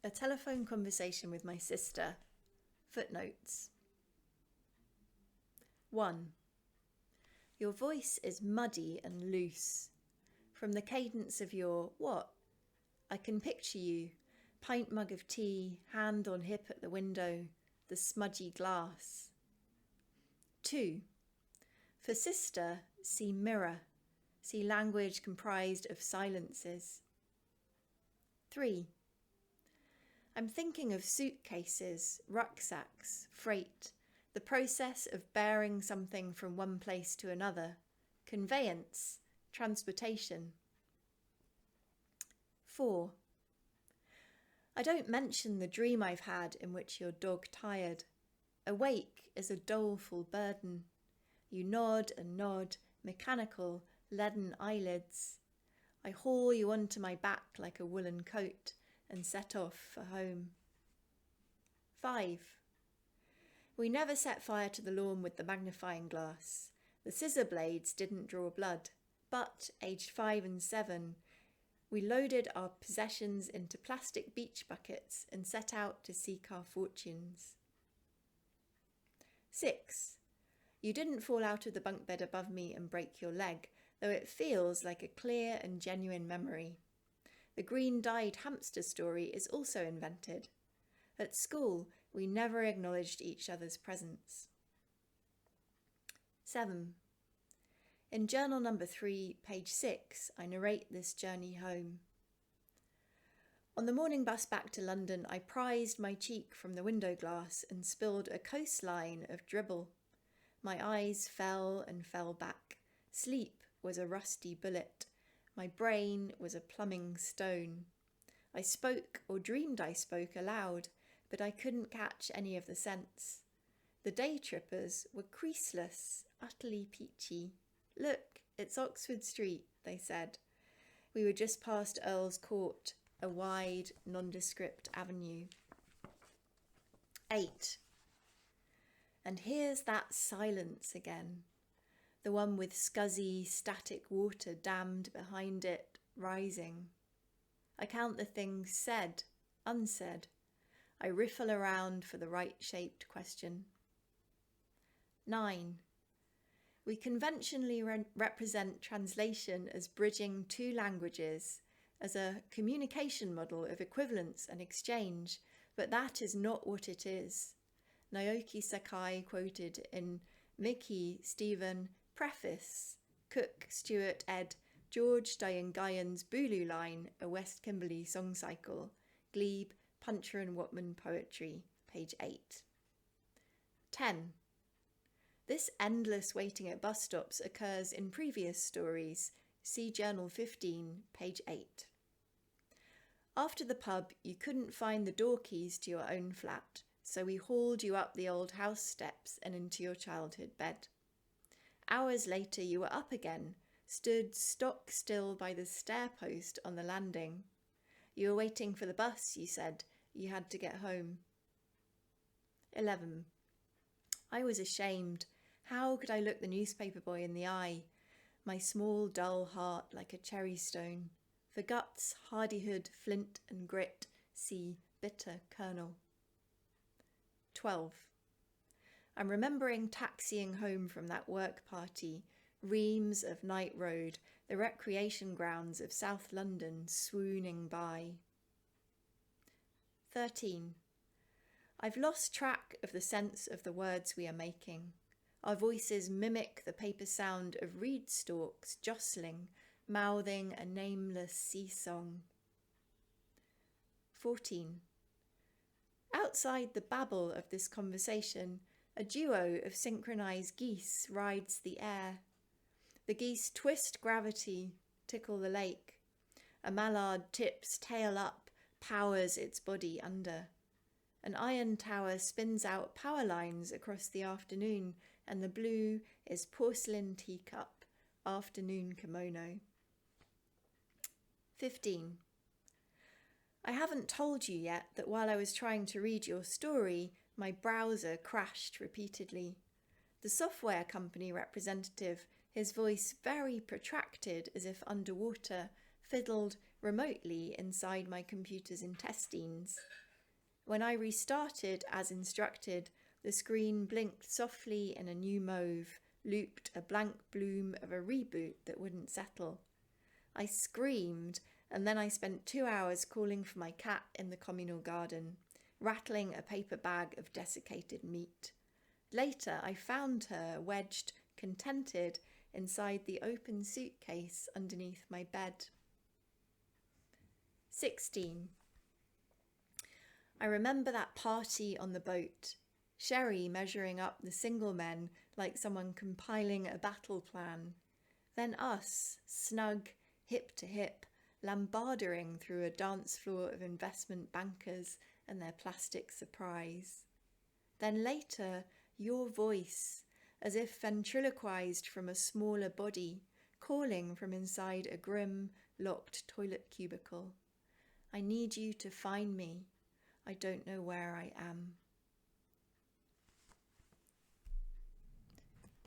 A telephone conversation with my sister. Footnotes. 1. Your voice is muddy and loose. From the cadence of your what? I can picture you, pint mug of tea, hand on hip at the window, the smudgy glass. 2. For sister, see mirror, see language comprised of silences. 3. I'm thinking of suitcases, rucksacks, freight, the process of bearing something from one place to another, conveyance, transportation. 4. I don't mention the dream I've had in which you're dog-tired. Awake is a doleful burden. You nod and nod, mechanical, leaden eyelids. I haul you onto my back like a woolen coat and set off for home. 5. We never set fire to the lawn with the magnifying glass. The scissor blades didn't draw blood, but, aged 5 and 7, we loaded our possessions into plastic beach buckets and set out to seek our fortunes. 6. You didn't fall out of the bunk bed above me and break your leg, though it feels like a clear and genuine memory. The green-dyed hamster story is also invented. At school, we never acknowledged each other's presence. 7. In journal number 3, page 6, I narrate this journey home. On the morning bus back to London, I prized my cheek from the window glass and spilled a coastline of dribble. My eyes fell and fell back. Sleep was a rusty bullet. My brain was a plumbing stone. I spoke, or dreamed I spoke, aloud, but I couldn't catch any of the sense. The day trippers were creaseless, utterly peachy. Look, it's Oxford Street, they said. We were just past Earl's Court, a wide, nondescript avenue. 8. And here's that silence again. The one with scuzzy, static water dammed behind it, rising. I count the things said, unsaid. I riffle around for the right-shaped question. 9. We conventionally represent translation as bridging two languages, as a communication model of equivalence and exchange, but that is not what it is. Naoki Sakai quoted in Mickey, Stephen, Preface, Cook, Stewart, ed. George Diangayan's Bulu line, A West Kimberley Song Cycle, Glebe, Puncher and Watman Poetry, page 8. 10. This endless waiting at bus stops occurs in previous stories. See Journal 15, page 8. After the pub, you couldn't find the door keys to your own flat, so we hauled you up the old house steps and into your childhood bed. Hours later, you were up again, stood stock still by the stair post on the landing. You were waiting for the bus, you said. You had to get home. 11. I was ashamed. How could I look the newspaper boy in the eye? My small, dull heart like a cherry stone. For guts, hardihood, flint and grit, see bitter kernel. 12. I'm remembering taxiing home from that work party, reams of night road, the recreation grounds of South London swooning by. 13. I've lost track of the sense of the words we are making. Our voices mimic the paper sound of reed stalks jostling, mouthing a nameless sea song. 14. Outside the babble of this conversation, a duo of synchronized geese rides the air. The geese twist gravity, tickle the lake. A mallard tips tail up, powers its body under. An iron tower spins out power lines across the afternoon, and the blue is porcelain teacup, afternoon kimono. 15. I haven't told you yet that while I was trying to read your story, my browser crashed repeatedly. The software company representative, his voice very protracted as if underwater, fiddled remotely inside my computer's intestines. When I restarted as instructed, the screen blinked softly in a new mauve, looped a blank bloom of a reboot that wouldn't settle. I screamed, and then I spent 2 hours calling for my cat in the communal garden, rattling a paper bag of desiccated meat. Later, I found her wedged, contented, inside the open suitcase underneath my bed. 16. I remember that party on the boat, Sherry measuring up the single men like someone compiling a battle plan. Then us, snug, hip to hip, lambardering through a dance floor of investment bankers and their plastic surprise. Then later, your voice, as if ventriloquized from a smaller body, calling from inside a grim, locked toilet cubicle. I need you to find me. I don't know where I am.